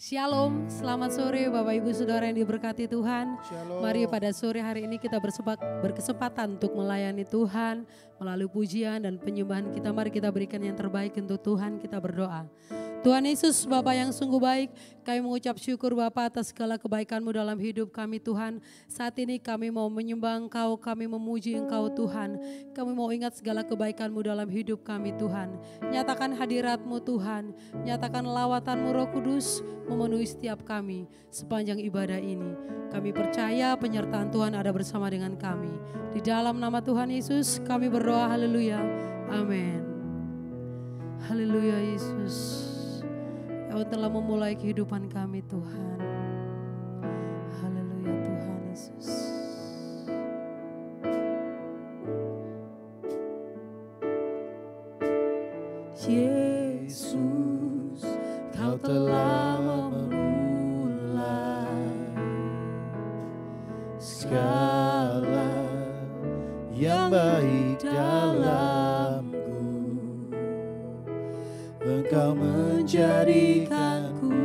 Shalom, selamat sore Bapak Ibu Saudara yang diberkati Tuhan. Shalom. Mari pada sore hari ini kita berkesempatan untuk melayani Tuhan melalui pujian dan penyembahan kita. Mari kita berikan yang terbaik untuk Tuhan, kita berdoa. Tuhan Yesus, Bapa yang sungguh baik, kami mengucap syukur Bapa atas segala kebaikan-Mu dalam hidup kami Tuhan. Saat ini kami mau menyembah Engkau, kami memuji Engkau Tuhan. Kami mau ingat segala kebaikan-Mu dalam hidup kami Tuhan. Nyatakan hadirat-Mu Tuhan, nyatakan lawatan-Mu Roh Kudus memenuhi setiap kami sepanjang ibadah ini. Kami percaya penyertaan Tuhan ada bersama dengan kami. Di dalam nama Tuhan Yesus kami berdoa, haleluya, amin. Haleluya Yesus. Kau telah memulai kehidupan kami Tuhan. Haleluya Tuhan Yesus. Yesus, Kau telah memulai segala yang baik dalamku. Engkau menjadikanku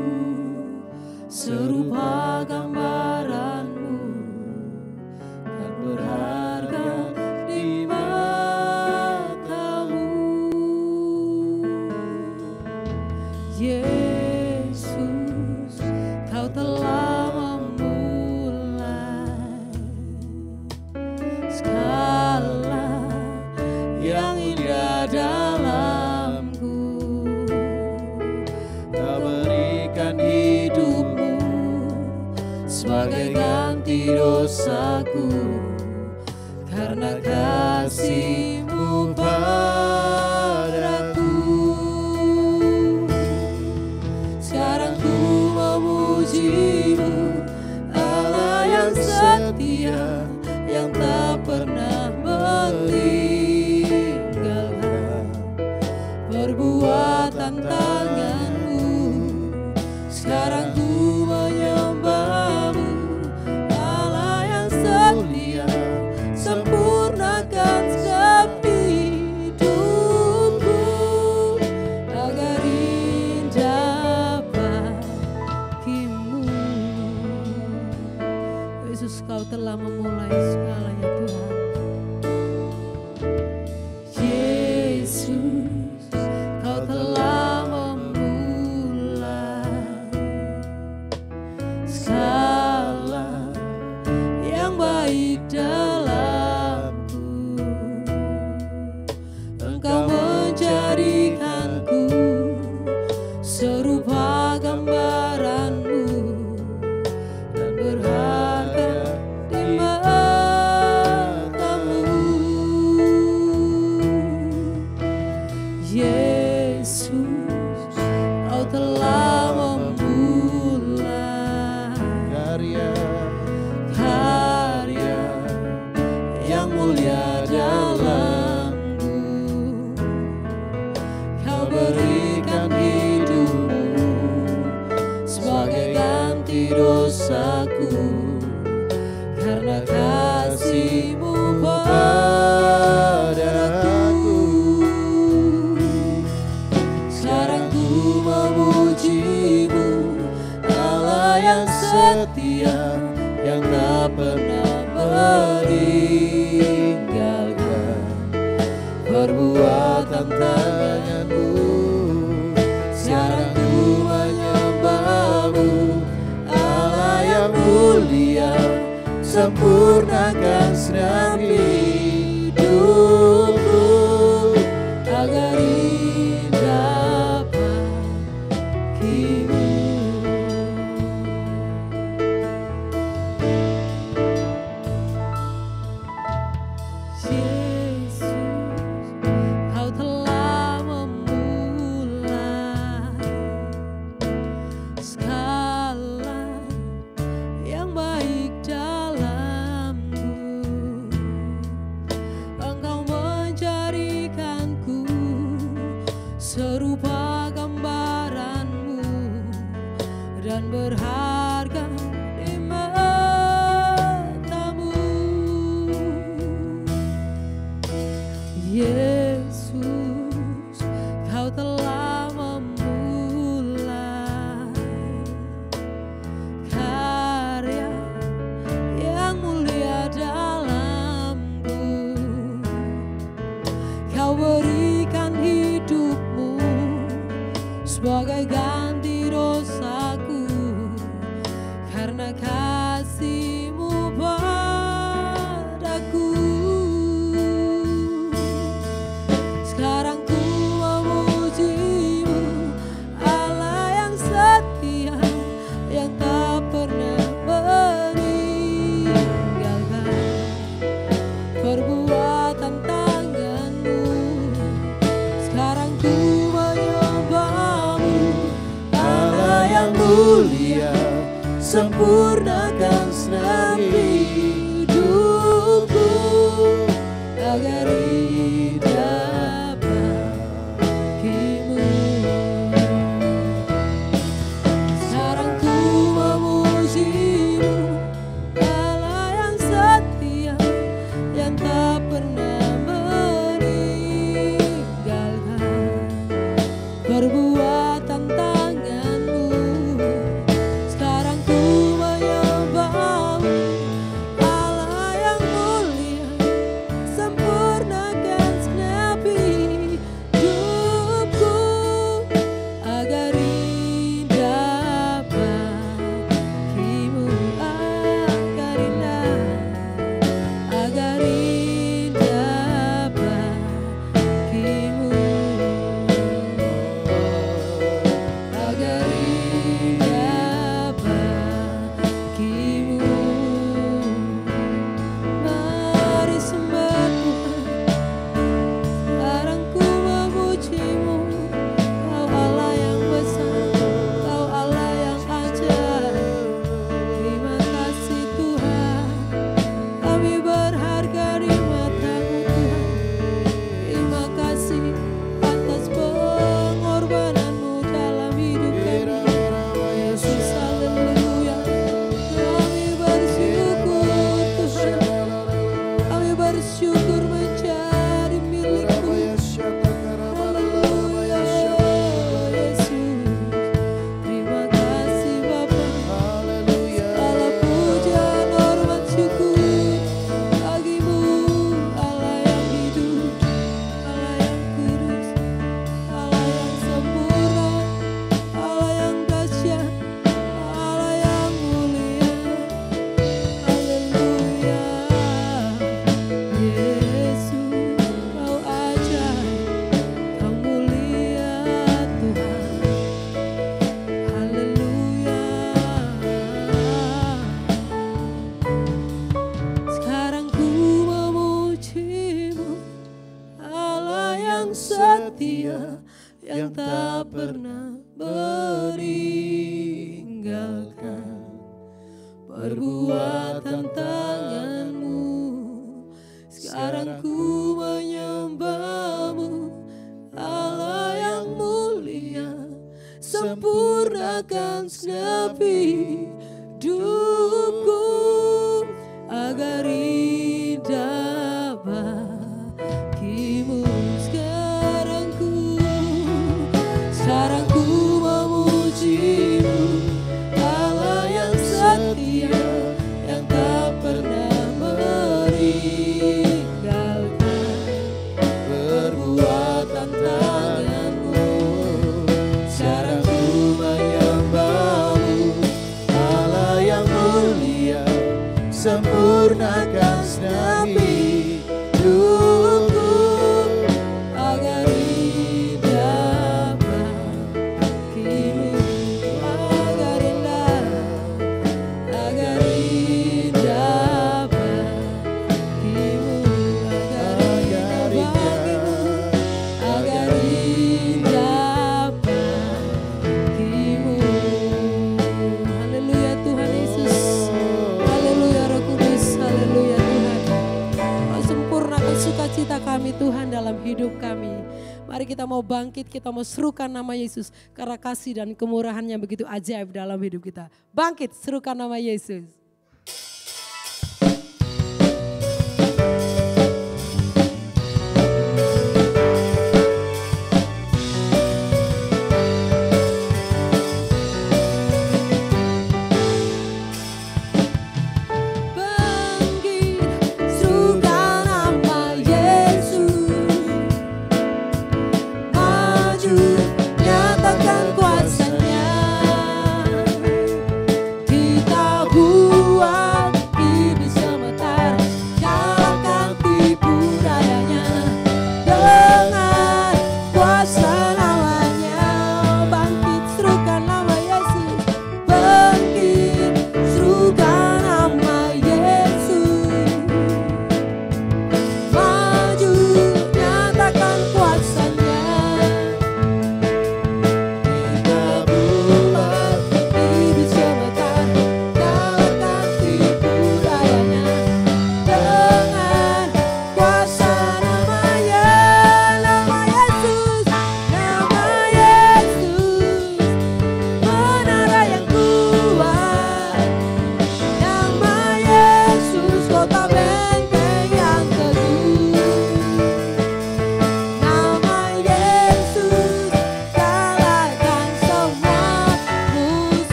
serupa gambaran-Mu dan berharga di mata-Mu. Yesus, Kau telah memulai segala yang indah dalamku. Kau berikan hidupmu sebagai ganti dosaku, karena kasih-Mu padaku. Sekarang ku memuji-Mu, Allah yang setia, yang tak pernah meninggalkan perbuatan tangan-Mu. Sekarang ku menyembah-Mu, Allah yang setia, sempurnakan setiap hidupku agar indah bagimu. Yesus, Kau telah memulai segalanya Tuhan. Yesus, Kau telah memulai segala yang baik dalamku. Engkau menjadikanku serupa gambaran-Mu dan berharga di mata-Mu. Yesus, Kau telah memulai karya yang mulia dalamku. Kau berikan hidupmu sebagai ganti dosaku, karena kasih-Mu padaku. Sekarang ku memuji-Mu, Allah yang setia, yang tak pernah meninggalkan perbuatan tangan-Mu. Sekarang ku menyembah-Mu, Allah yang mulia, sempurnakan setiap hidupku agar indah bagimu. Yesus, Kau telah memulai segala yang baik dalamku. Engkau menjadikanku serupa gambaran-Mu dan berharga di mata-Mu. Yesus, Kau telah memulai perbuatan tangan-Mu. Sekarang ku menyembah-Mu, Allah yang mulia, sempurnakan senam hidupku agar indah bagimu. sekarang ku memuji-Mu, Allah yang setia, yang tak pernah meninggalkan perbuatan tangan-Mu. Sekarang ku menyembah-Mu, Allah yang mulia, sempurnakan segenap hidupku agar indah bagimu, agar indah bagimu, agar indah bagimu. Mari sembah Tuhan, sekarang ku memuji-Mu, Kau Allah yang besar, Kau Allah yang ajaib. Terima kasih Tuhan, kami berharga di mata-Mu Tuhan. Terima kasih atas pengorbanan-Mu dalam hidup kami. Yesus, haleluya. Kami bersyukur Tuhan, kami bersyukur menjadi milik-Mu. Haleluya Yesus. Terima kasih Bapa. Segala pujian, hormat, syukur bagi-Mu, Allah yang hidup, Allah yang kudus, Allah yang sempurna, Allah yang dahsyat, Allah yang mulia. Haleluya Yesus, Kau ajaib, Kau mulia Tuhan. Haleluya. Sekarang ku memuji-Mu, Allah yang setia, yang tak pernah meninggalkan perbuatan tangan-Mu. Sekarang ku menyembah-Mu, Allah yang mulia, sempurnakan segenap hidupku agar indah bagimu. Sekarang ku memuji-Mu, Allah yang setia, yang tak pernah meninggalkan perbuatan tangan-Mu. Sekarang ku menyembah-Mu, Allah yang mulia, sempurnakan segenap hidupku agar indah bagimu, agar indah bagimu, agar indah bagimu. Haleluya Tuhan Yesus, haleluya Roh Kudus, haleluya Tuhan. Kau sempurnakan sukacita kami Tuhan dalam hidup kami. Mari kita mau bangkit, kita mau serukan nama Yesus karena kasih dan kemurahan yang begitu ajaib dalam hidup kita. Bangkit, serukan nama Yesus. Kuasa-Nya kita buat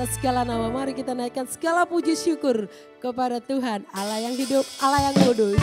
atas segala nama, mari kita naikkan segala puji syukur kepada Tuhan, Allah yang hidup, Allah yang kudus.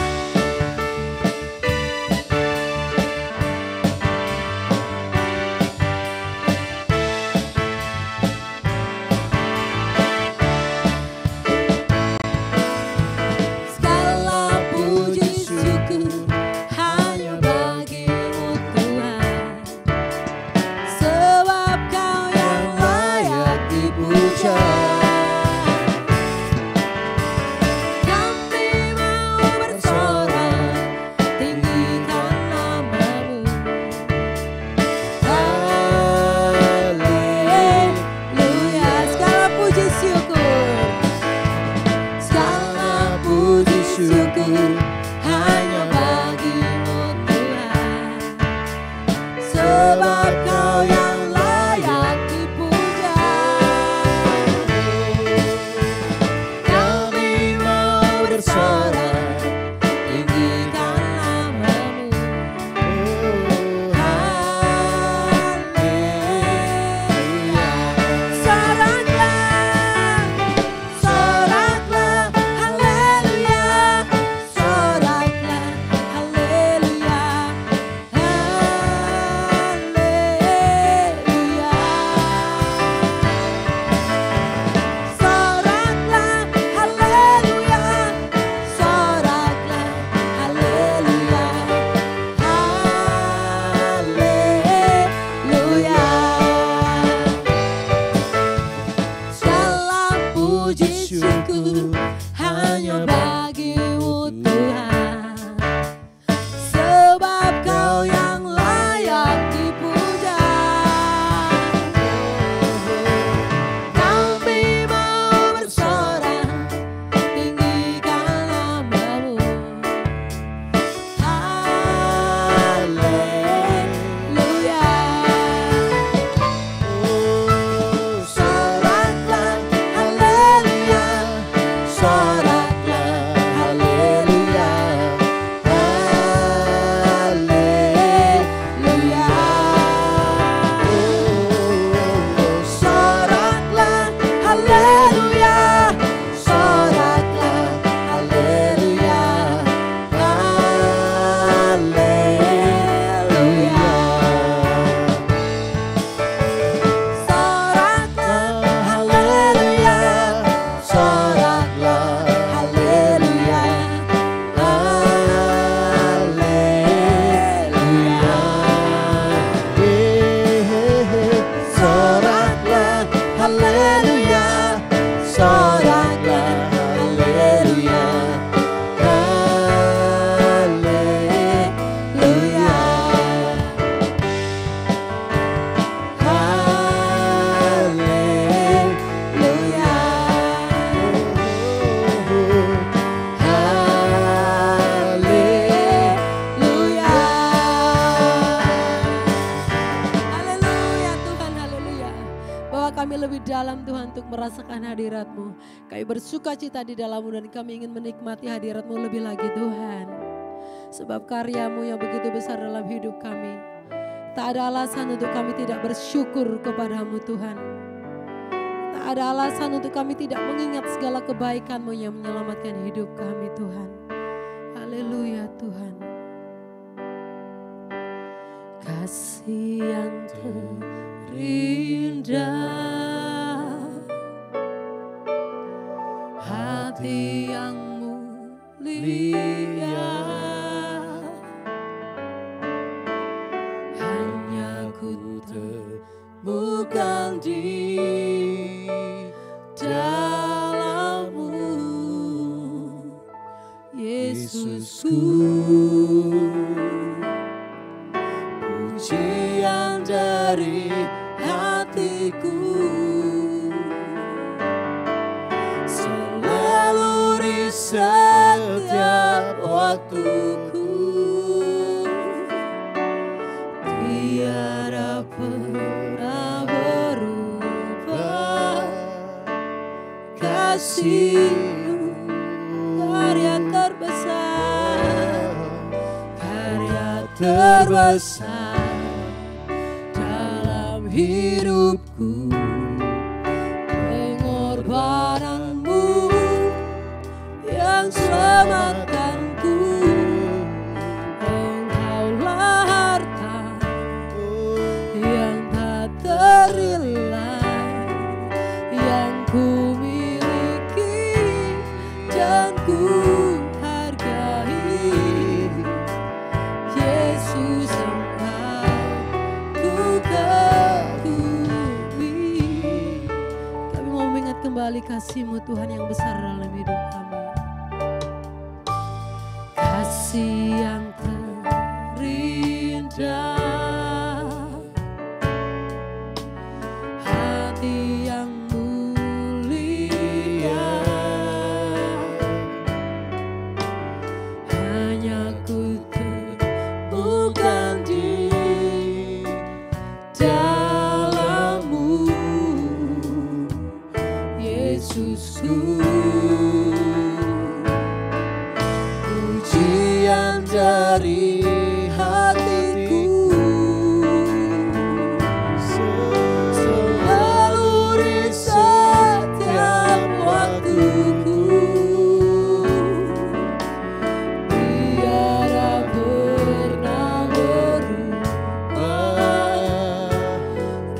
Merasakan hadirat-Mu. Kami bersuka cita di dalam-Mu dan kami ingin menikmati hadirat-Mu lebih lagi Tuhan. Sebab karya-Mu yang begitu besar dalam hidup kami. Tak ada alasan untuk kami tidak bersyukur kepada-Mu Tuhan. Tak ada alasan untuk kami tidak mengingat segala kebaikan-Mu yang menyelamatkan hidup kami Tuhan. Haleluya Tuhan. Kasih yang terindah, hati yang mulia, hanya ku temukan di dalam-Mu, Yesusku. Pujian dari hatiku setiap waktuku, tiada pernah berubah. Kasih-Mu karya terbesar dalam hidupku. yang selamatkanku. Engkaulah harta yang tak ternilai yang ku miliki dan ku hargai. Yesus, Engkau ku kagumi. Kami mau mengingat kembali kasih-Mu Tuhan yang besar dalam hidup kami. Kasih yang terindah, hati yang mulia, hanya ku temukan di dalam-Mu, Yesusku. Pujian dari hatiku selalu di setiap waktuku. Tiada pernah berubah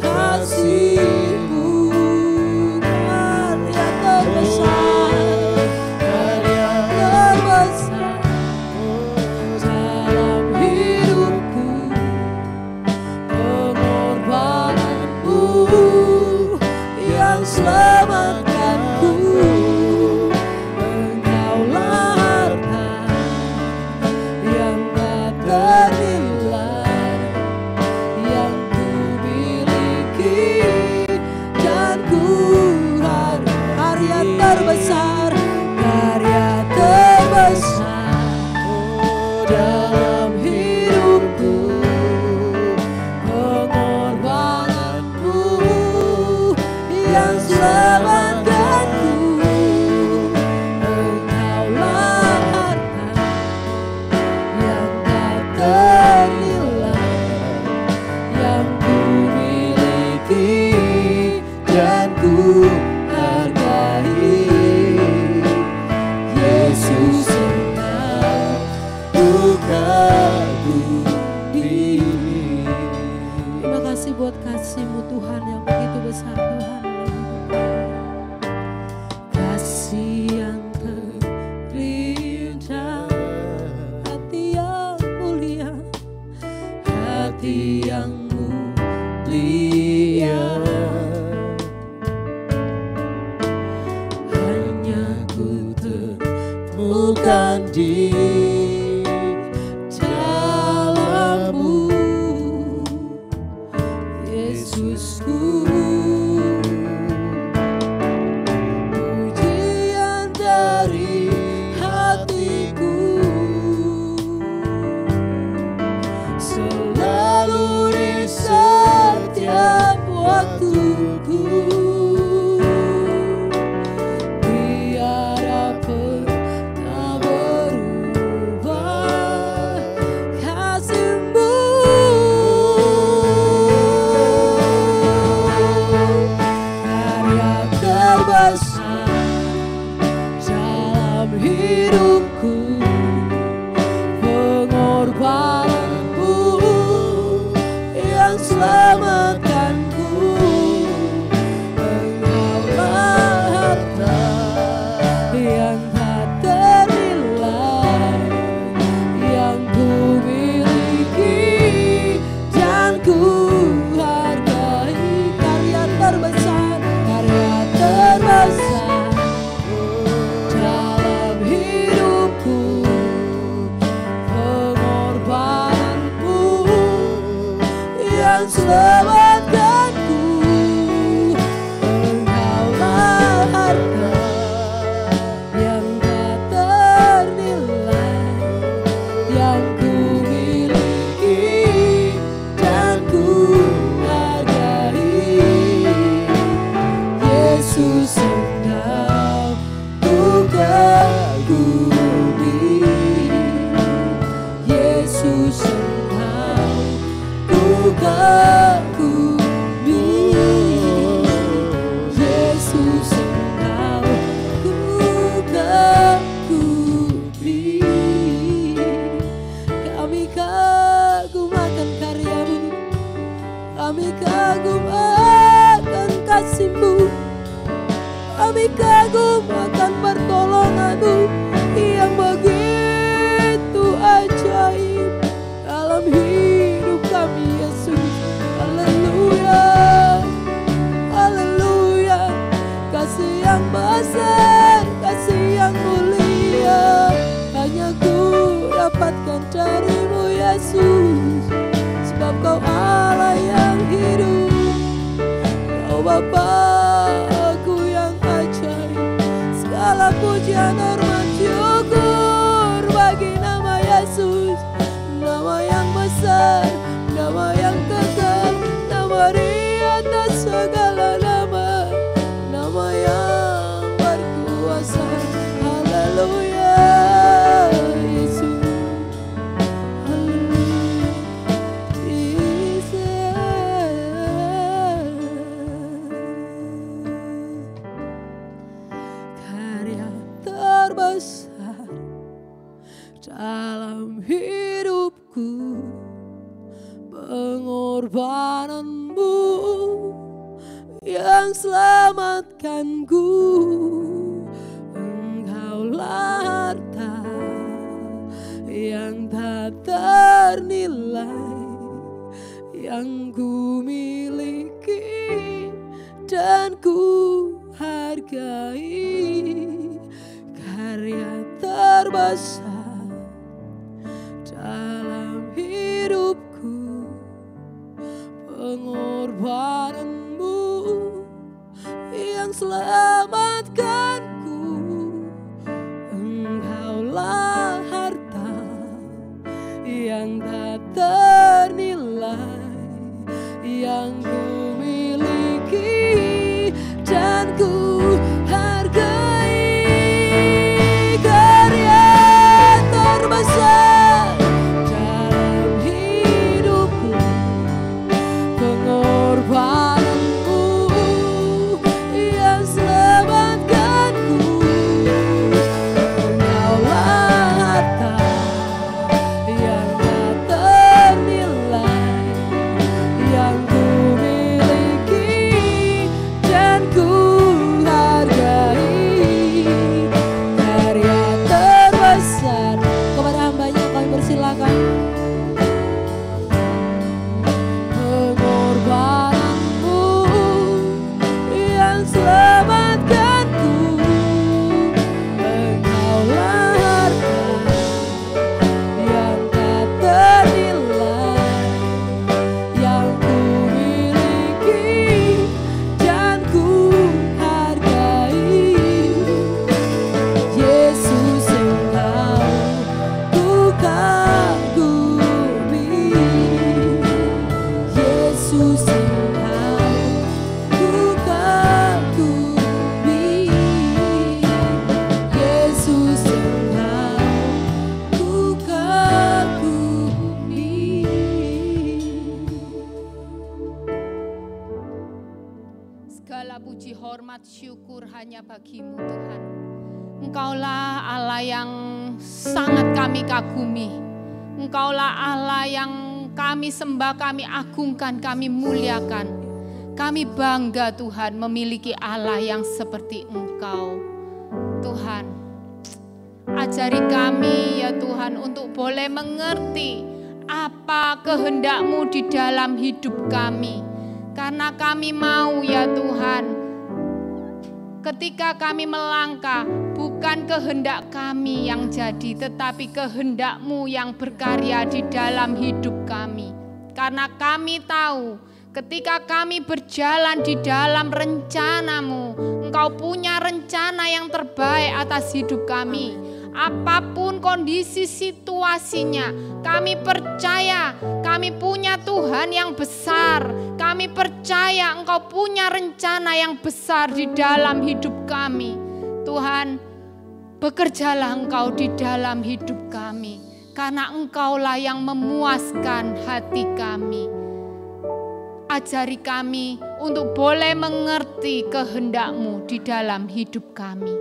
kasih-Mu. Karya terbesar, karya terbesar dalam hidupku, pengorbananmu yang selamatkanku. Engkaulah harta yang tak ternilai yang ku miliki dan ku karya terbesar, karya terbesar dalam hidupku, pengorbananmu yang selamatkanku. Engkaulah harta yang tak ternilai yang ku miliki dan ku hargai. Yesus, Engkau ku kagumi. Terima kasih buat kasih-Mu Tuhan yang begitu besar Tuhan. Kasih yang terindah, hati yang mulia, hati yang mulia, hanya ku temukan di dalam-Mu, Yesusku. Pujian dari hatiku selalu di setiap waktuku. Tiada pernah berubah kasih-Mu. Karya terbesar dalam hidupku, pengorbananmu yang selamatkanku. Engkaulah harta yang tak ternilai yang ku miliki dan ku hargai. Karya terbesar, karya terbesar dalam hidupku, pengorbananmu yang selamatkanku. Engkaulah harta yang tak ternilai yang ku miliki dan ku hargai. Yesus, Engkau ku kagumi. Yesus, Engkau ku kagumi. Yesus, Engkau ku kagumi. Kami kagum akan kasih-Mu, kami kagum akan pertolongan-Mu yang begitu ajaib dalam hidup kami, Yesus. Haleluya, haleluya. Kasih yang besar, kasih yang mulia, hanya ku dapatkan dari-Mu, Yesus. Sebab Kau Allah yang hidup, Kau Bapa-Ku yang ajaib. Segala pujian, hormat, syukur bagi nama Yesus. Nama yang besar, nama yang kekal, nama di atas segala nama, nama yang berkuasa. Haleluya, Yesus. Haleluya, Yesus. Karya terbesar dalam hidupku, pengorbanan-Mu yang selamatkanku. Engkaulah harta yang tak ternilai yang ku miliki dan ku hargai. Karya terbesar dalam hidupku, pengorbanan-Mu yang selamatkanku. Engkaulah harta yang tak ternilai yang ku miliki dan ku hargai. Karya terbesar dalam hidupku, pengorbanan-Mu yang selamatkanku. Engkaulah harta yang tak ternilai yang ku miliki dan ku hargai. Karya terbesar, kepada hamba-Nya kami persilakan. Pengorbanan-Mu yang selamatkanku. Engkaulah harta yang tak ternilai yang ku miliki dan ku hargai. Yesus, Engkau ku kagumi. Yesus, Engkau ku kagumi. Yesus, Engkau ku kagumi. Segala puji, hormat, syukur hanya bagi-Mu, Tuhan. Engkaulah Allah yang sangat kami kagumi. Engkaulah Allah yang kami sembah, kami agungkan, kami muliakan. Kami bangga, Tuhan, memiliki Allah yang seperti Engkau. Tuhan, ajari kami ya Tuhan untuk boleh mengerti apa kehendak-Mu di dalam hidup kami. Karena kami mau ya Tuhan, ketika kami melangkah, bukan kehendak kami yang jadi, tetapi kehendak-Mu yang berkarya di dalam hidup kami. Karena kami tahu, ketika kami berjalan di dalam rencana-Mu, Engkau punya rencana yang terbaik atas hidup kami. Apapun kondisi situasinya, kami percaya kami punya Tuhan yang besar. Kami percaya Engkau punya rencana yang besar di dalam hidup kami. Tuhan, bekerjalah Engkau di dalam hidup kami, karena Engkaulah yang memuaskan hati kami. Ajari kami untuk boleh mengerti kehendak-Mu di dalam hidup kami.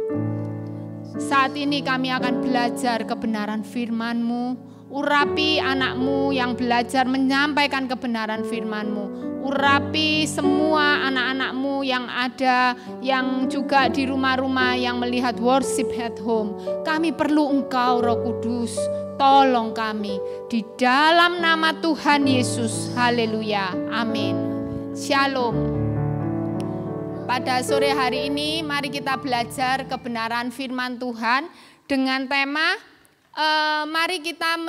Saat ini kami akan belajar kebenaran firman-Mu Urapi anakmu yang belajar menyampaikan kebenaran firman-Mu. Urapi semua anak-anak-Mu yang ada, yang juga di rumah-rumah yang melihat worship at home. Kami perlu Engkau, Roh Kudus. Tolong kami di dalam nama Tuhan Yesus. Haleluya. Amin. Shalom. Pada sore hari ini mari kita belajar kebenaran firman Tuhan dengan tema mari kita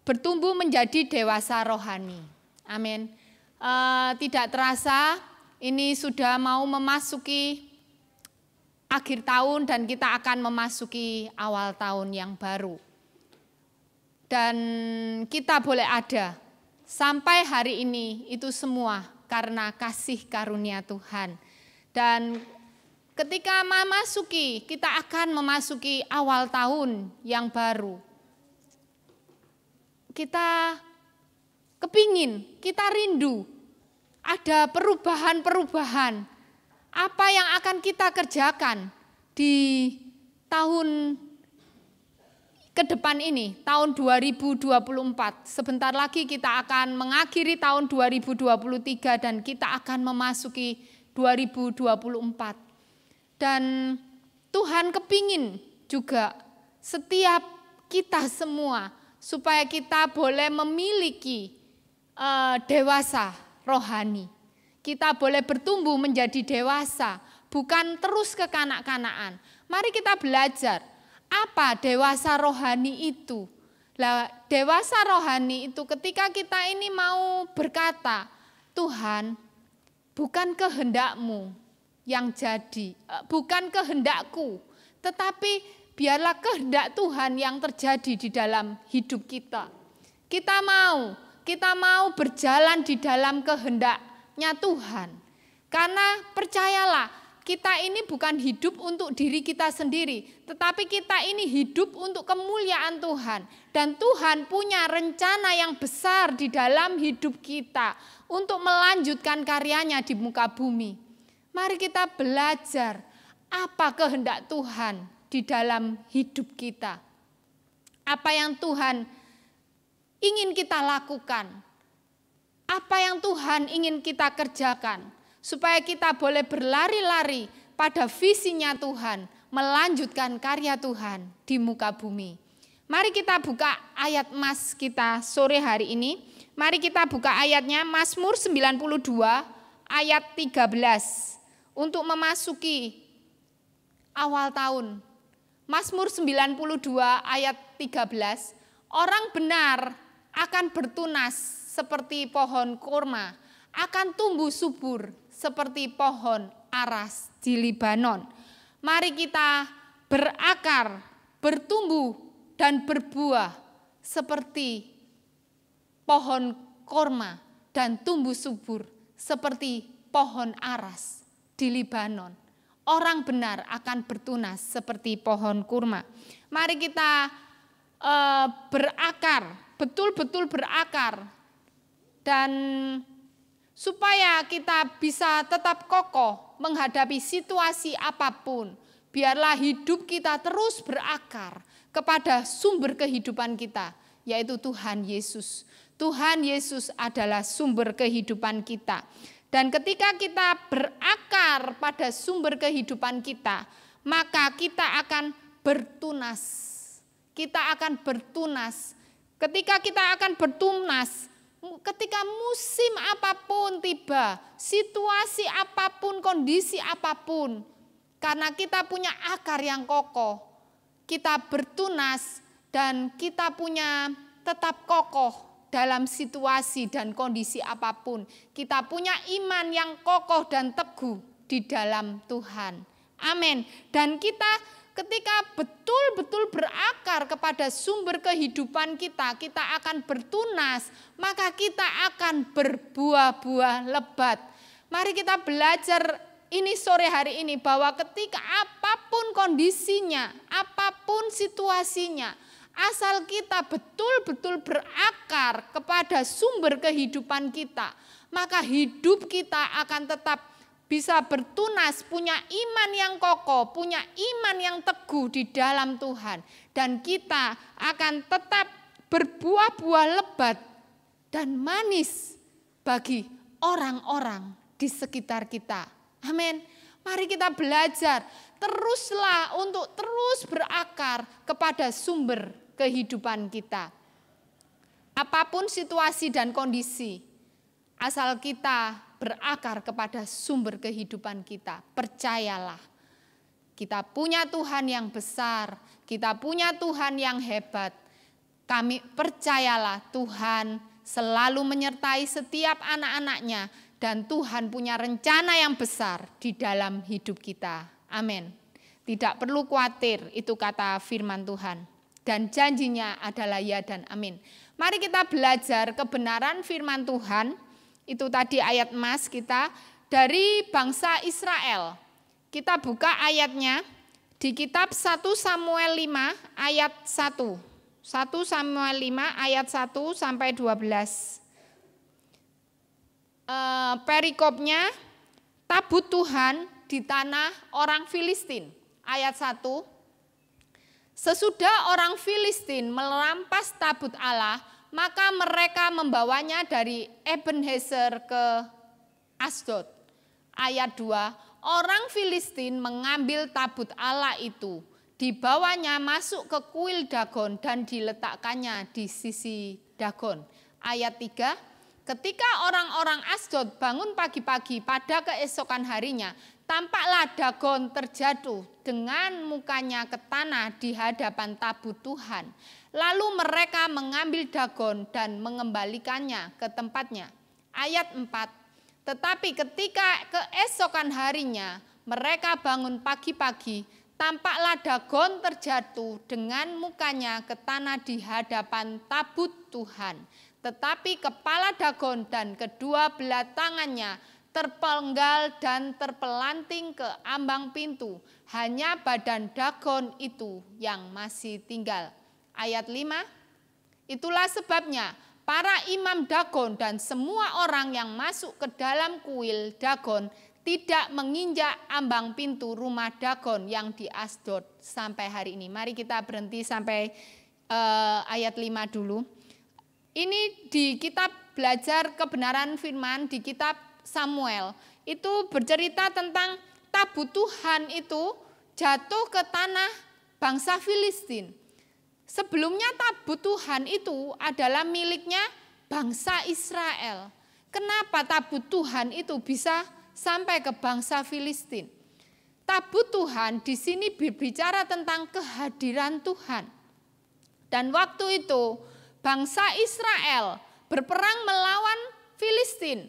bertumbuh menjadi dewasa rohani. Amin. Tidak terasa ini sudah mau memasuki akhir tahun dan kita akan memasuki awal tahun yang baru. Dan kita boleh ada sampai hari ini itu semua karena kasih karunia Tuhan. Dan ketika kita akan memasuki awal tahun yang baru. Kita kepingin, kita rindu ada perubahan-perubahan. Apa yang akan kita kerjakan di tahun ke depan ini, tahun 2024. Sebentar lagi kita akan mengakhiri tahun 2023 dan kita akan memasuki 2024. Dan Tuhan kepingin juga setiap kita semua supaya kita boleh memiliki dewasa rohani. Kita boleh bertumbuh menjadi dewasa, bukan terus kekanak-kanakan. Mari kita belajar apa dewasa rohani itu. Dewasa rohani itu ketika kita ini mau berkata, Tuhan, bukan kehendak-Mu yang jadi, bukan kehendakku, tetapi biarlah kehendak Tuhan yang terjadi di dalam hidup kita. Kita mau berjalan di dalam kehendaknya Tuhan. Karena percayalah, kita ini bukan hidup untuk diri kita sendiri, tetapi kita ini hidup untuk kemuliaan Tuhan. Dan Tuhan punya rencana yang besar di dalam hidup kita untuk melanjutkan karyanya di muka bumi. Mari kita belajar apa kehendak Tuhan di dalam hidup kita. Apa yang Tuhan ingin kita lakukan. Apa yang Tuhan ingin kita kerjakan. Supaya kita boleh berlari-lari pada visinya Tuhan. Melanjutkan karya Tuhan di muka bumi. Mari kita buka ayat mas kita sore hari ini. Mari kita buka ayatnya Mazmur 92 ayat 13. Untuk memasuki awal tahun. Mazmur 92 ayat 13. Orang benar akan bertunas seperti pohon kurma, akan tumbuh subur seperti pohon aras di Libanon. Mari kita berakar, bertumbuh dan berbuah seperti pohon kurma dan tumbuh subur seperti pohon aras di Libanon. Orang benar akan bertunas seperti pohon kurma. Mari kita berakar, betul-betul berakar. Dan supaya kita bisa tetap kokoh menghadapi situasi apapun. Biarlah hidup kita terus berakar kepada sumber kehidupan kita, yaitu Tuhan Yesus. Tuhan Yesus adalah sumber kehidupan kita. Dan ketika kita berakar pada sumber kehidupan kita, maka kita akan bertunas. Kita akan bertunas. Ketika kita akan bertunas, ketika musim apapun tiba, situasi apapun, kondisi apapun, karena kita punya akar yang kokoh, kita bertunas dan kita punya tetap kokoh dalam situasi dan kondisi apapun. Kita punya iman yang kokoh dan teguh di dalam Tuhan. Amin. Dan kita ketika betul-betul berakar kepada sumber kehidupan kita, kita akan bertunas, maka kita akan berbuah-buah lebat. Mari kita belajar ini sore hari ini bahwa ketika apapun kondisinya, apapun situasinya, asal kita betul-betul berakar kepada sumber kehidupan kita, maka hidup kita akan tetap bisa bertunas, punya iman yang kokoh, punya iman yang teguh di dalam Tuhan. dan kita akan tetap berbuah-buah lebat dan manis bagi orang-orang di sekitar kita. Amin. Mari kita belajar teruslah untuk terus berakar kepada sumber kehidupan kita. Apapun situasi dan kondisi, asal kita berakar kepada sumber kehidupan kita, percayalah. Kita punya Tuhan yang besar, kita punya Tuhan yang hebat. Kami percayalah Tuhan selalu menyertai setiap anak-anaknya dan Tuhan punya rencana yang besar di dalam hidup kita. Amin. Tidak perlu khawatir, itu kata firman Tuhan. Dan janjinya adalah ya dan amin. Mari kita belajar kebenaran firman Tuhan. Itu tadi ayat emas kita dari bangsa Israel. Kita buka ayatnya di kitab 1 Samuel 5 ayat 1. 1 Samuel 5 ayat 1 sampai 12. Perikopnya, tabut Tuhan di tanah orang Filistin. Ayat 1. Sesudah orang Filistin merampas tabut Allah, maka mereka membawanya dari Ebenezer ke Asdod. Ayat 2. Orang Filistin mengambil tabut Allah itu, dibawanya masuk ke kuil Dagon dan diletakkannya di sisi Dagon. Ayat 3, ketika orang-orang Asdod bangun pagi-pagi pada keesokan harinya, tampaklah Dagon terjatuh dengan mukanya ke tanah di hadapan tabut Tuhan. Lalu mereka mengambil Dagon dan mengembalikannya ke tempatnya. Ayat 4, tetapi ketika keesokan harinya mereka bangun pagi-pagi, tampaklah Dagon terjatuh dengan mukanya ke tanah di hadapan tabut Tuhan. Tetapi kepala Dagon dan kedua belah tangannya terpenggal dan terpelanting ke ambang pintu. Hanya badan Dagon itu yang masih tinggal. Ayat 5, itulah sebabnya para imam Dagon dan semua orang yang masuk ke dalam kuil Dagon tidak menginjak ambang pintu rumah Dagon yang di Asdod sampai hari ini. Mari kita berhenti sampai ayat 5 dulu. Ini di kitab belajar kebenaran firman di kitab Samuel. Itu bercerita tentang tabut Tuhan itu jatuh ke tanah bangsa Filistin. Sebelumnya tabut Tuhan itu adalah miliknya bangsa Israel. Kenapa tabut Tuhan itu bisa sampai ke bangsa Filistin? Tabut Tuhan di sini berbicara tentang kehadiran Tuhan. Dan waktu itu bangsa Israel berperang melawan Filistin.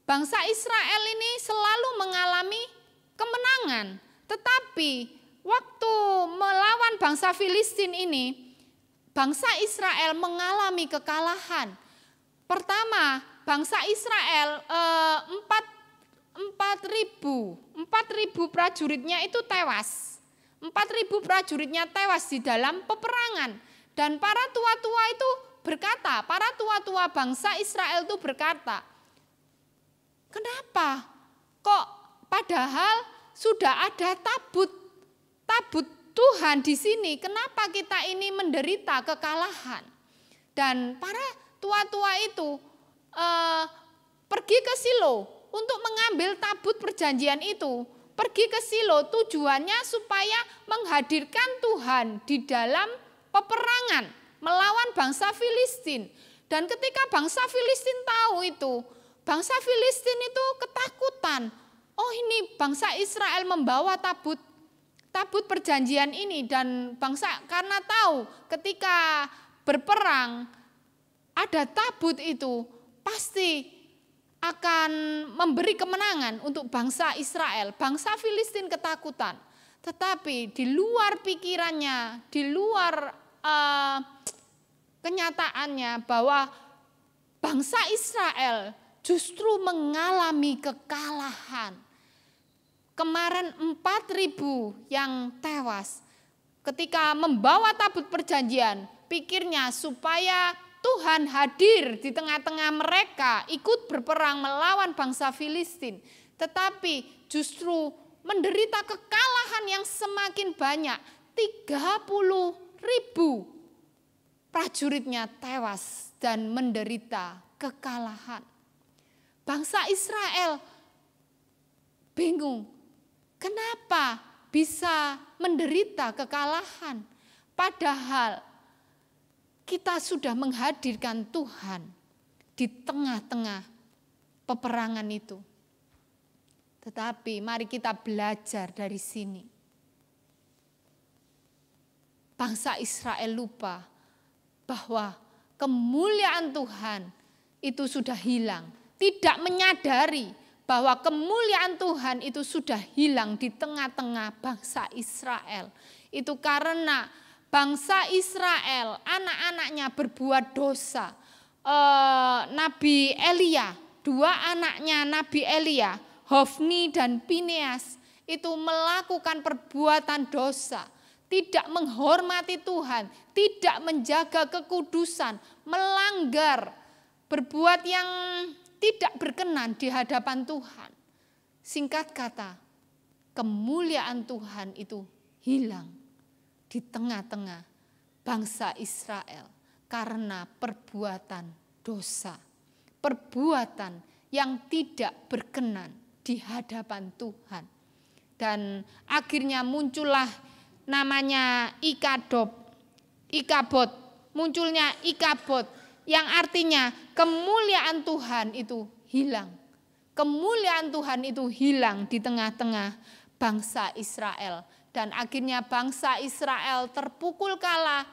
Bangsa Israel ini selalu mengalami kemenangan, tetapi waktu melawan bangsa Filistin ini, bangsa Israel mengalami kekalahan. Pertama, bangsa Israel 4.000 prajuritnya itu tewas. 4.000 prajuritnya tewas di dalam peperangan. Dan para tua-tua itu berkata, para tua-tua bangsa Israel itu berkata, kenapa kok padahal sudah ada tabut Tuhan di sini, kenapa kita ini menderita kekalahan? Dan para tua-tua itu pergi ke Silo untuk mengambil tabut perjanjian itu. Pergi ke Silo tujuannya supaya menghadirkan Tuhan di dalam peperangan melawan bangsa Filistin. Dan ketika bangsa Filistin tahu itu, bangsa Filistin itu ketakutan. Oh, ini bangsa Israel membawa tabut perjanjian ini, dan bangsa karena tahu ketika berperang ada tabut itu pasti akan memberi kemenangan untuk bangsa Israel. Bangsa Filistin ketakutan, tetapi di luar pikirannya, di luar kenyataannya bahwa bangsa Israel justru mengalami kekalahan. Kemarin 4.000 yang tewas ketika membawa tabut perjanjian, pikirnya supaya Tuhan hadir di tengah-tengah mereka, ikut berperang melawan bangsa Filistin. Tetapi justru menderita kekalahan yang semakin banyak. 30.000 prajuritnya tewas dan menderita kekalahan. Bangsa Israel bingung, kenapa bisa menderita kekalahan? Padahal kita sudah menghadirkan Tuhan di tengah-tengah peperangan itu. Tetapi mari kita belajar dari sini. Bangsa Israel lupa bahwa kemuliaan Tuhan itu sudah hilang. Tidak menyadari bahwa kemuliaan Tuhan itu sudah hilang di tengah-tengah bangsa Israel. Itu karena bangsa Israel, anak-anaknya berbuat dosa. Nabi Elia, 2 anaknya Nabi Elia, Hofni dan Pineas, itu melakukan perbuatan dosa. Tidak menghormati Tuhan, tidak menjaga kekudusan, melanggar, berbuat yang tidak berkenan di hadapan Tuhan. Singkat kata, kemuliaan Tuhan itu hilang di tengah-tengah bangsa Israel karena perbuatan dosa, perbuatan yang tidak berkenan di hadapan Tuhan. Dan akhirnya muncullah namanya Ikabod, munculnya Ikabod yang artinya kemuliaan Tuhan itu hilang. Kemuliaan Tuhan itu hilang di tengah-tengah bangsa Israel. Dan akhirnya bangsa Israel terpukul kalah.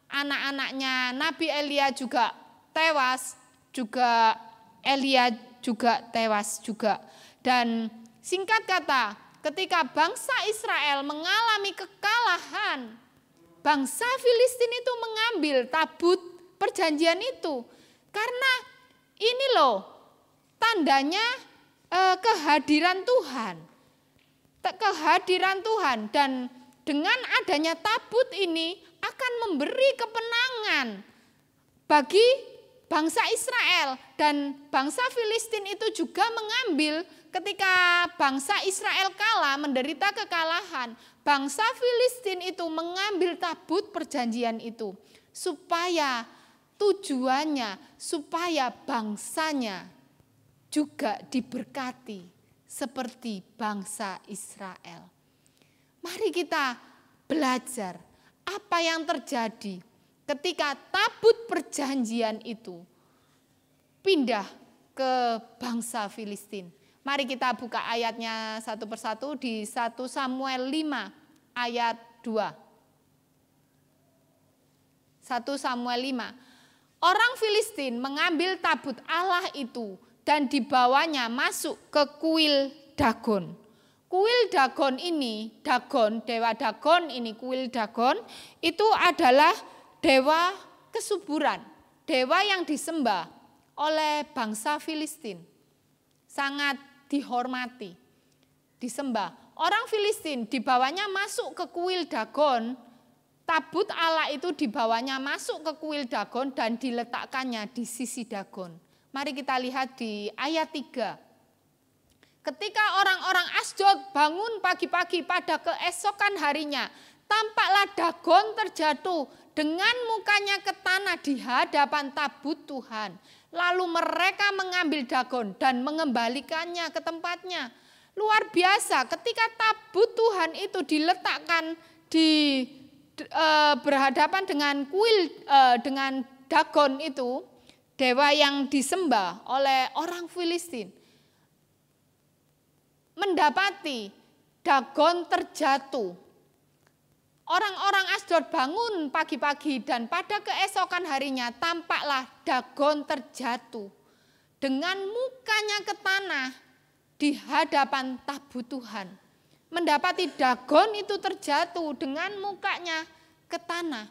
Anak-anaknya Nabi Elia juga tewas, juga Elia juga tewas juga. Dan singkat kata, ketika bangsa Israel mengalami kekalahan, bangsa Filistin itu mengambil tabut perjanjian itu. Karena ini loh tandanya kehadiran Tuhan. Kehadiran Tuhan, dan dengan adanya tabut ini akan memberi kemenangan bagi bangsa Israel. Dan bangsa Filistin itu juga mengambil ketika bangsa Israel kalah, menderita kekalahan. Bangsa Filistin itu mengambil tabut perjanjian itu supaya tujuannya supaya bangsanya juga diberkati seperti bangsa Israel. Mari kita belajar apa yang terjadi ketika tabut perjanjian itu pindah ke bangsa Filistin. Mari kita buka ayatnya satu persatu di 1 Samuel 5 ayat 2. 1 Samuel 5. Orang Filistin mengambil tabut Allah itu dan dibawanya masuk ke kuil Dagon. Kuil Dagon ini, dewa Dagon ini, kuil Dagon itu adalah dewa kesuburan, dewa yang disembah oleh bangsa Filistin. Sangat dihormati, disembah. Orang Filistin dibawanya masuk ke kuil Dagon, tabut Allah itu dibawanya masuk ke kuil Dagon dan diletakkannya di sisi Dagon. Mari kita lihat di ayat 3. Ketika orang-orang Asdod bangun pagi-pagi pada keesokan harinya, tampaklah Dagon terjatuh dengan mukanya ke tanah di hadapan tabut Tuhan. Lalu mereka mengambil Dagon dan mengembalikannya ke tempatnya. Luar biasa, ketika tabut Tuhan itu diletakkan di berhadapan dengan kuil dengan Dagon itu, dewa yang disembah oleh orang Filistin, mendapati Dagon terjatuh. Orang-orang Asdod bangun pagi-pagi dan pada keesokan harinya tampaklah Dagon terjatuh dengan mukanya ke tanah di hadapan tabut Tuhan. Mendapati Dagon itu terjatuh dengan mukanya ke tanah.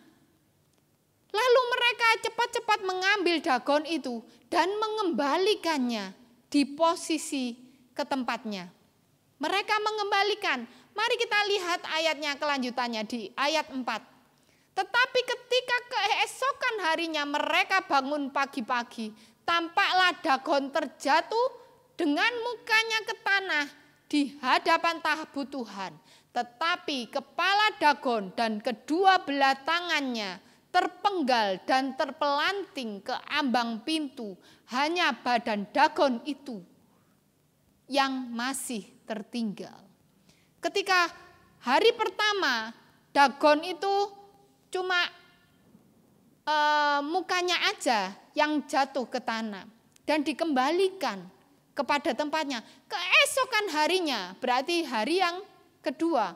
Lalu mereka cepat-cepat mengambil Dagon itu dan mengembalikannya di posisi ke tempatnya. Mereka mengembalikan. Mari kita lihat ayatnya kelanjutannya di ayat 4. Tetapi ketika keesokan harinya mereka bangun pagi-pagi, tampaklah Dagon terjatuh dengan mukanya ke tanah di hadapan tabut Tuhan. Tetapi kepala Dagon dan kedua belah tangannya terpenggal dan terpelanting ke ambang pintu. Hanya badan Dagon itu yang masih tertinggal. Ketika hari pertama Dagon itu cuma mukanya aja yang jatuh ke tanah dan dikembalikan kepada tempatnya. Keesokan harinya, berarti hari yang kedua,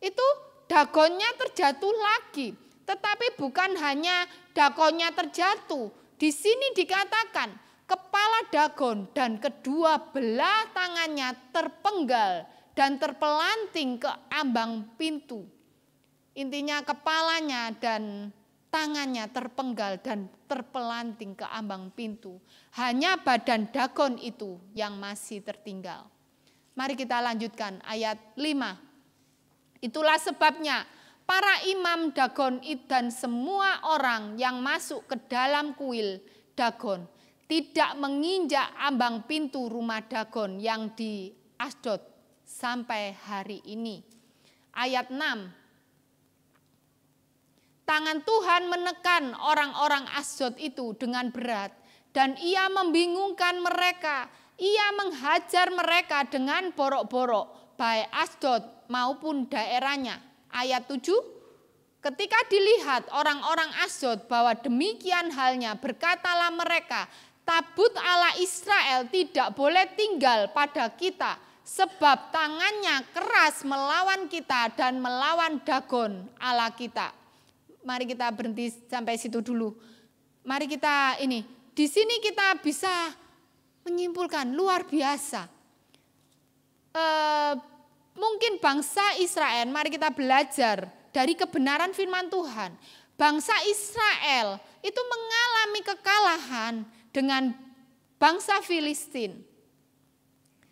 itu Dagonnya terjatuh lagi. Tetapi bukan hanya Dagonnya terjatuh. Di sini dikatakan kepala Dagon dan kedua belah tangannya terpenggal dan terpelanting ke ambang pintu. Intinya kepalanya dan tangannya terpenggal dan terpelanting ke ambang pintu. Hanya badan Dagon itu yang masih tertinggal. Mari kita lanjutkan ayat 5. Itulah sebabnya para imam Dagon dan semua orang yang masuk ke dalam kuil Dagon tidak menginjak ambang pintu rumah Dagon yang di Asdod sampai hari ini. Ayat 6. Tangan Tuhan menekan orang-orang Asdod itu dengan berat dan ia membingungkan mereka. Ia menghajar mereka dengan borok-borok, baik Asdod maupun daerahnya. Ayat 7, ketika dilihat orang-orang Asdod bahwa demikian halnya, berkatalah mereka, tabut Allah Israel tidak boleh tinggal pada kita, sebab tangannya keras melawan kita dan melawan Dagon Allah kita. Mari kita berhenti sampai situ dulu. Mari kita di sini kita bisa menyimpulkan luar biasa. Mungkin bangsa Israel, mari kita belajar dari kebenaran firman Tuhan. Bangsa Israel itu mengalami kekalahan dengan bangsa Filistin.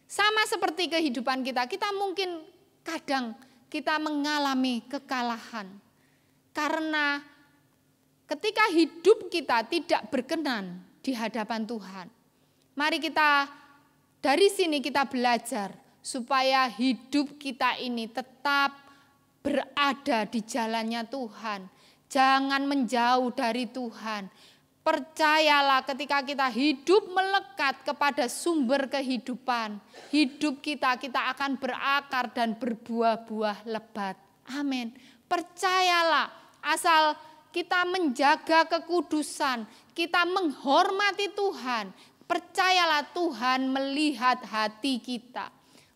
Sama seperti kehidupan kita mungkin kadang kita mengalami kekalahan. Karena ketika hidup kita tidak berkenan di hadapan Tuhan. Mari kita dari sini kita belajar supaya hidup kita ini tetap berada di jalannya Tuhan. Jangan menjauh dari Tuhan. Percayalah ketika kita hidup melekat kepada sumber kehidupan. Hidup kita akan berakar dan berbuah-buah lebat. Amin. Percayalah. Asal kita menjaga kekudusan, kita menghormati Tuhan, percayalah Tuhan melihat hati kita.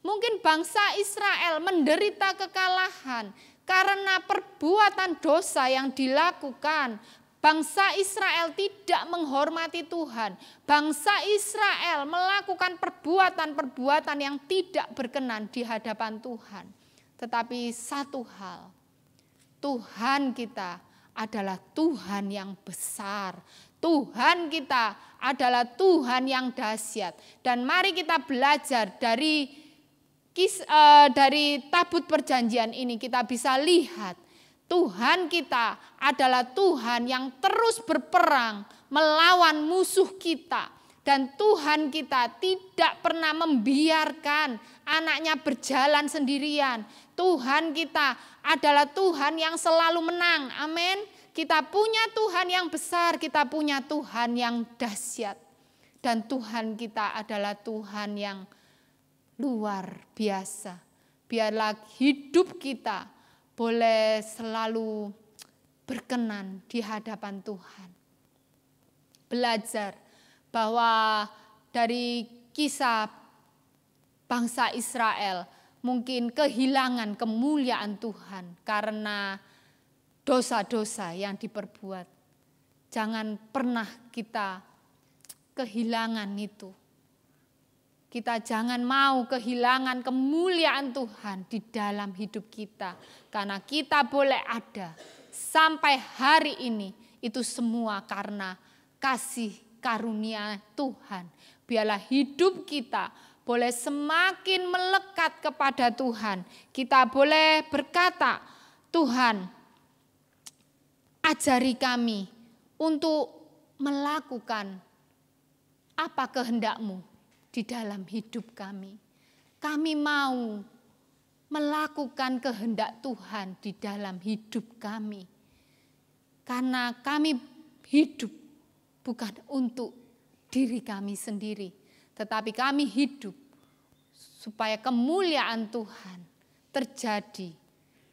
Mungkin bangsa Israel menderita kekalahan karena perbuatan dosa yang dilakukan. Bangsa Israel tidak menghormati Tuhan. Bangsa Israel melakukan perbuatan-perbuatan yang tidak berkenan di hadapan Tuhan. Tetapi satu hal, Tuhan kita adalah Tuhan yang besar. Tuhan kita adalah Tuhan yang dahsyat. Dan mari kita belajar dari tabut perjanjian ini, kita bisa lihat Tuhan kita adalah Tuhan yang terus berperang melawan musuh kita. Dan Tuhan kita tidak pernah membiarkan anaknya berjalan sendirian. Tuhan kita adalah Tuhan yang selalu menang. Amin. Kita punya Tuhan yang besar, kita punya Tuhan yang dahsyat. Dan Tuhan kita adalah Tuhan yang luar biasa. Biarlah hidup kita boleh selalu berkenan di hadapan Tuhan. Belajar bahwa dari kisah bangsa Israel mungkin kehilangan kemuliaan Tuhan karena dosa-dosa yang diperbuat. Jangan pernah kita kehilangan itu. Kita jangan mau kehilangan kemuliaan Tuhan di dalam hidup kita. Karena kita boleh ada sampai hari ini, itu semua karena kasih karunia Tuhan. Biarlah hidup kita boleh semakin melekat kepada Tuhan. Kita boleh berkata, Tuhan, ajari kami untuk melakukan apa kehendak-Mu di dalam hidup kami. Kami mau melakukan kehendak Tuhan di dalam hidup kami. Karena kami hidup bukan untuk diri kami sendiri, tetapi kami hidup supaya kemuliaan Tuhan terjadi.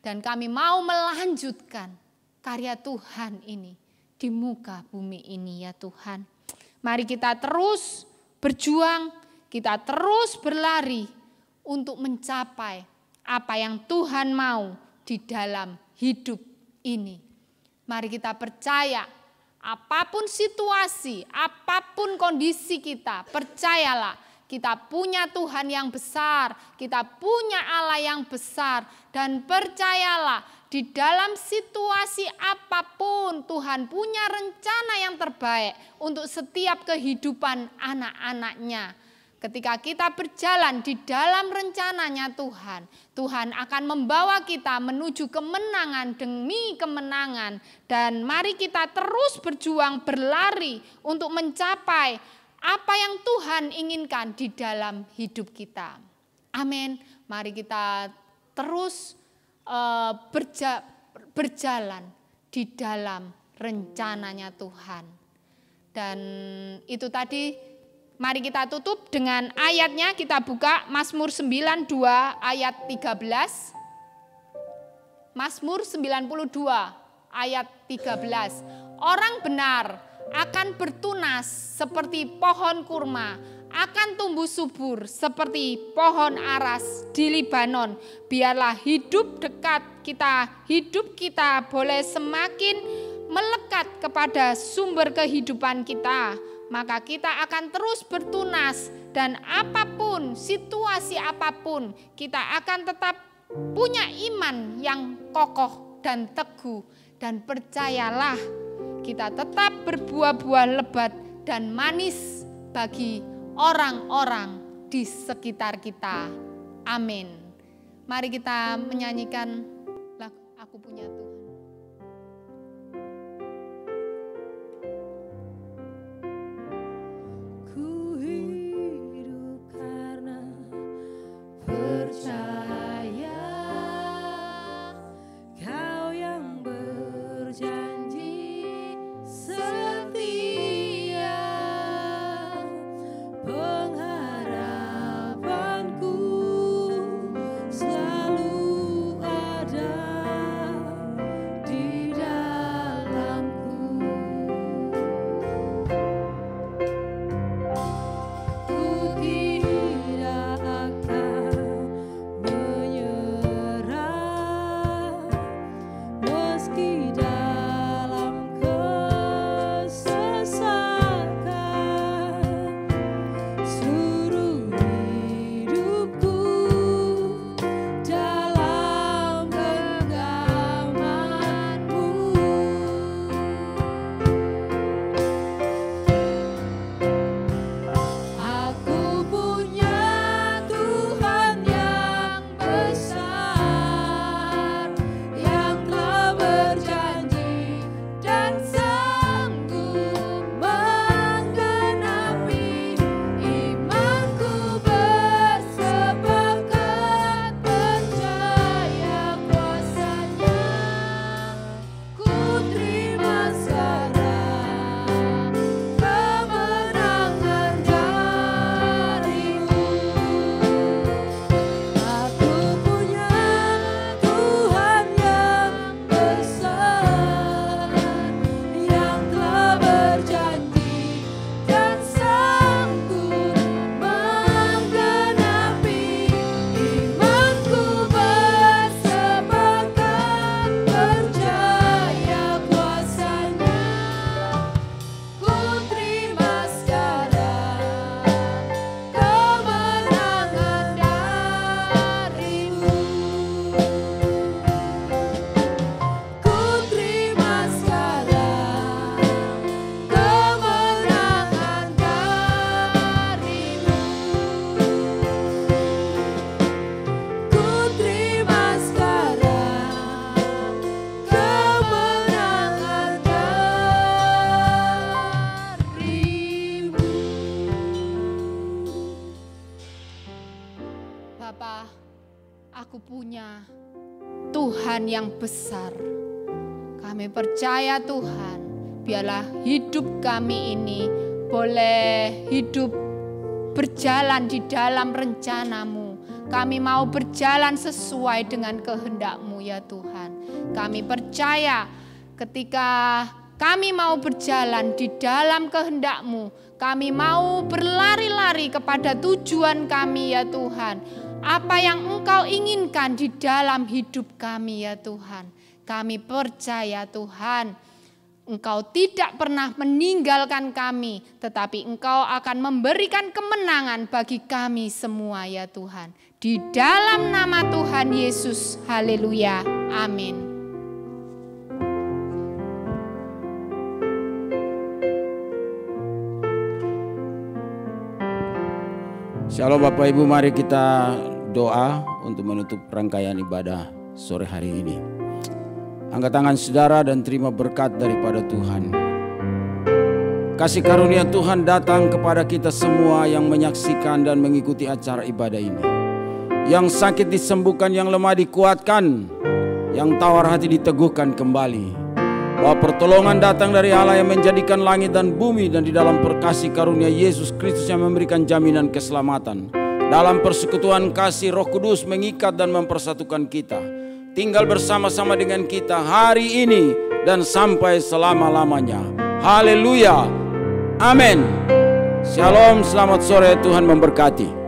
Dan kami mau melanjutkan karya Tuhan ini di muka bumi ini ya Tuhan. Mari kita terus berjuang, kita terus berlari untuk mencapai apa yang Tuhan mau di dalam hidup ini. Mari kita percaya, apapun situasi, apapun kondisi kita, percayalah kita punya Tuhan yang besar, kita punya Allah yang besar, dan percayalah di dalam situasi apapun Tuhan punya rencana yang terbaik untuk setiap kehidupan anak-anaknya. Ketika kita berjalan di dalam rencananya Tuhan, Tuhan akan membawa kita menuju kemenangan demi kemenangan. Dan mari kita terus berjuang, berlari untuk mencapai apa yang Tuhan inginkan di dalam hidup kita. Amin. Mari kita terus berjalan di dalam rencananya Tuhan. Dan itu tadi. Mari kita tutup dengan ayatnya, kita buka Mazmur 92 ayat 13. Mazmur 92 ayat 13. Orang benar akan bertunas seperti pohon kurma, akan tumbuh subur seperti pohon aras di Libanon. Biarlah hidup kita boleh semakin melekat kepada sumber kehidupan kita. Maka kita akan terus bertunas dan apapun, situasi apapun, kita akan tetap punya iman yang kokoh dan teguh. Dan percayalah, kita tetap berbuah-buah lebat dan manis bagi orang-orang di sekitar kita. Amin. Mari kita menyanyikan lagu Aku Punya Tuhan. Percaya Kau yang berjanji setia, pengharapanku selalu ada aku punya Tuhan yang besar. Kami percaya Tuhan, biarlah hidup kami ini boleh hidup berjalan di dalam rencana-Mu. Kami mau berjalan sesuai dengan kehendak-Mu ya Tuhan. Kami percaya ketika kami mau berjalan di dalam kehendak-Mu, kami mau berlari-lari kepada tujuan kami ya Tuhan. Apa yang Engkau inginkan di dalam hidup kami ya Tuhan. Kami percaya Tuhan, Engkau tidak pernah meninggalkan kami, tetapi Engkau akan memberikan kemenangan bagi kami semua ya Tuhan. Di dalam nama Tuhan Yesus, haleluya, amin. Shalom Bapak Ibu, mari kita doa untuk menutup rangkaian ibadah sore hari ini. Angkat tangan saudara dan terima berkat daripada Tuhan. Kasih karunia Tuhan datang kepada kita semua yang menyaksikan dan mengikuti acara ibadah ini. Yang sakit disembuhkan, yang lemah dikuatkan, yang tawar hati diteguhkan kembali. Bahwa pertolongan datang dari Allah yang menjadikan langit dan bumi, dan di dalam perkasih karunia Yesus Kristus yang memberikan jaminan keselamatan. Dalam persekutuan kasih Roh Kudus mengikat dan mempersatukan kita. Tinggal bersama-sama dengan kita hari ini dan sampai selama-lamanya. Haleluya. Amin. Shalom, selamat sore, Tuhan memberkati.